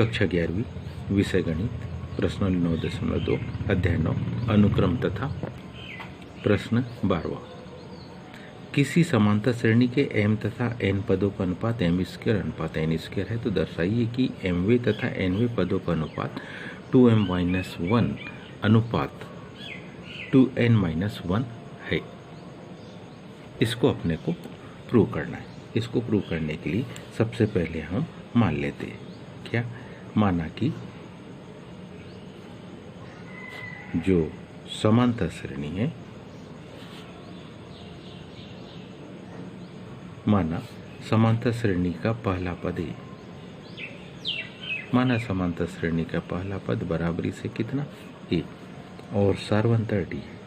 कक्षा 11वीं, विषय गणित, प्रश्न 9.2, अध्याय 9, अनुक्रम तथा प्रश्न 12। किसी समांतर श्रेणी के m तथा n पदों का अनुपात m² अनुपात n² है तो दर्शाइए कि mवें तथा nवें पदों का अनुपात 2m-1 अनुपात 2n-1 है। इसको अपने को प्रूव करना है। इसको प्रूव करने के लिए सबसे पहले हम मान लेते हैं, क्या माना कि जो समांतर श्रेणी है, माना समांतर श्रेणी का पहला पद है, माना समांतर श्रेणी का पहला पद बराबरी से कितना ए और सार्वंतर डी है।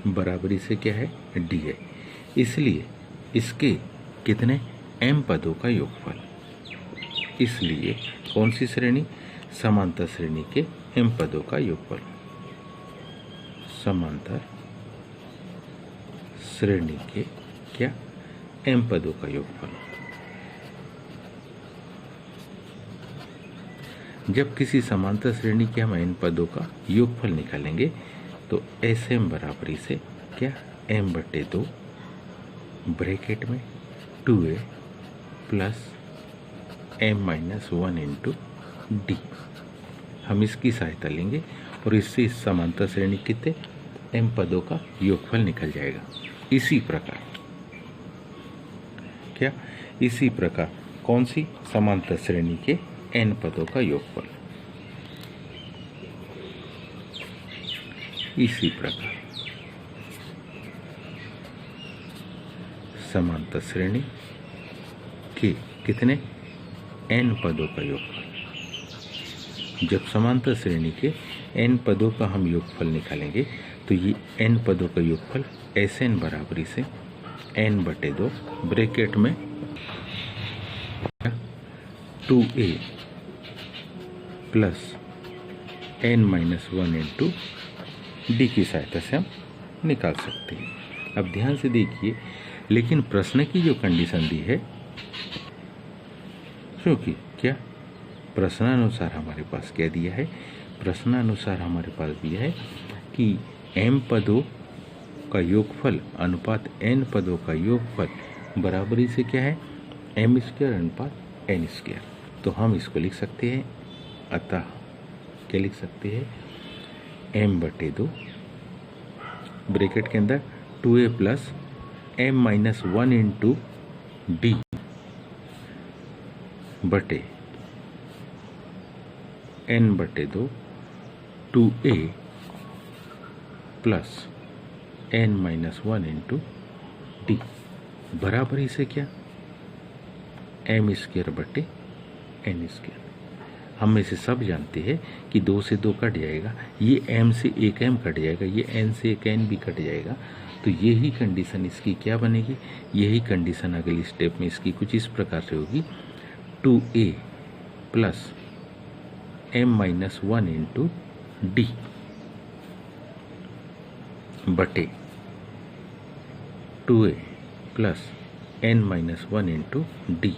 बराबरी से क्या है, डी है। इसलिए इसके कितने m पदों का योगफल। इसलिए कौन सी श्रेणी, समांतर श्रेणी के m पदों का योगफल। समांतर श्रेणी के क्या m पदों का योगफल। जब किसी समांतर श्रेणी के हम n पदों का योगफल निकालेंगे तो Sm बराबरी से क्या m/2 ब्रैकेट में 2a plus m-1 into D, हम इसकी सहायता लेंगे और इससे इस समांतर श्रेणी कितने m पदों का योगफल निकल जाएगा। इसी प्रकार क्या, इसी प्रकार कौन सी, समांतर श्रेणी के n पदों का योगफल। इसी प्रकार समांतर श्रेणी के कितने n पदों का योगफल। जब समांतर श्रेणी के n पदों का हम योगफल निकालेंगे तो ये n पदों का योगफल Sn बराबरी से n/2 ब्रैकेट में 2a plus n-1 into D की सहायता से हम निकाल सकते हैं। अब ध्यान से देखिए, लेकिन प्रश्न की जो कंडीशन दी है, क्योंकि क्या प्रश्नानुसार हमारे पास क्या दिया है, प्रश्नानुसार हमारे पास दिया है कि m पदों का योगफल अनुपात n पदों का योगफल बराबरी से क्या है, m² अनुपात n²। तो हम इसको लिख सकते हैं, अतः क्या लिख सकते हैं, m/2 ब्रैकेट के अंदर 2a plus m-1 into D बटे n/2 2a plus n-1 into D बराबरी से क्या, m² बटे n²। हम में से सब जानते हैं कि 2 से 2 कट जाएगा, ये m से एक m कट जाएगा, ये n से एक n भी कट जाएगा। तो यही कंडीशन इसकी क्या बनेगी, यही कंडीशन अगली स्टेप में इसकी कुछ इस प्रकार से होगी, 2a plus m-1 into D बटे 2a plus n-1 into D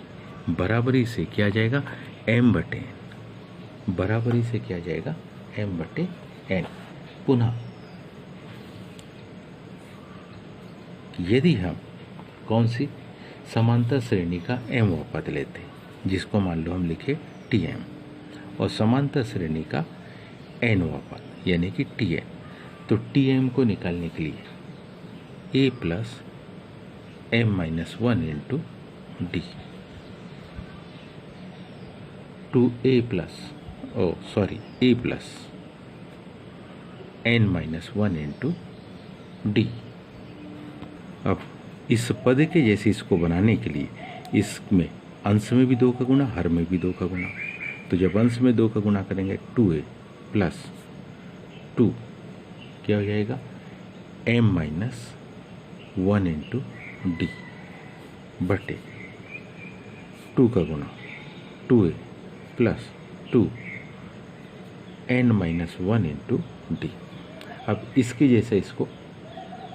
बराबरी से क्या जाएगा, m/n, बराबरी से क्या जाएगा, m/n। पुनः यदि हम कौन सी समांतर श्रेणी का mवां पद लेते हैं, जिसको मान लो हम लिखे Tm, और समांतर श्रेणी का nवां पद यानी कि Tn, तो Tm को निकालने के लिए a plus m-1 into D 2a plus a plus n-1 into D. अब इस पद के जैसे इसको बनाने के लिए इसमें अंश में भी 2 का गुणा, हर में भी 2 का गुणा। तो जब अंश में 2 का गुणा करेंगे 2a प्लस 2 क्या हो जाएगा, m-1 इंटू डी बटे 2 का गुणा 2a plus 2 n-1 into D. अब इसके जैसे इसको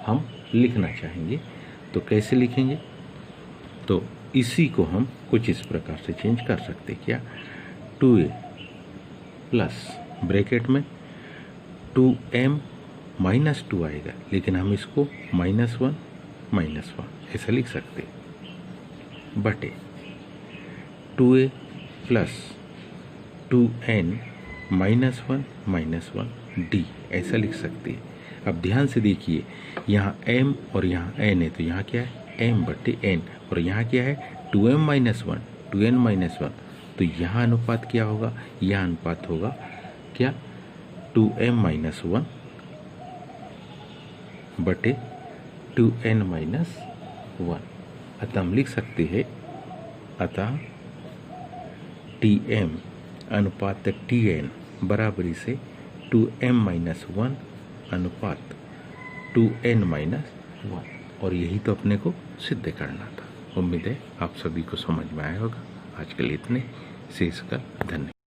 हम लिखना चाहेंगे तो कैसे लिखेंगे? तो इसी को हम कुछ इस प्रकार से चेंज कर सकते हैं। क्या? 2a प्लस ब्रैकेट में 2m माइनस 2 आएगा, लेकिन हम इसको -1 ऐसा लिख सकते हैं, बटे 2a प्लस 2n -1 d ऐसा लिख सकते हैं। अब ध्यान से देखिए, यहाँ m और यहाँ n है, तो यहाँ क्या है? m बटे n, और यहाँ क्या है? 2m - 1 तो यहाँ अनुपात क्या होगा? यह अनुपात होगा क्या? 2m - 1 बटे 2n - 1। अतः हम लिख सकते हैं, अतः Tm अनुपात Tn बराबरी से 2m - 1 अनुपात 2n - 1, और यही तो अपने को सिद्ध करना था। उम्मीद है आप सभी को समझ में आया होगा। आज के लिए इतने, शेष का धन्यवाद।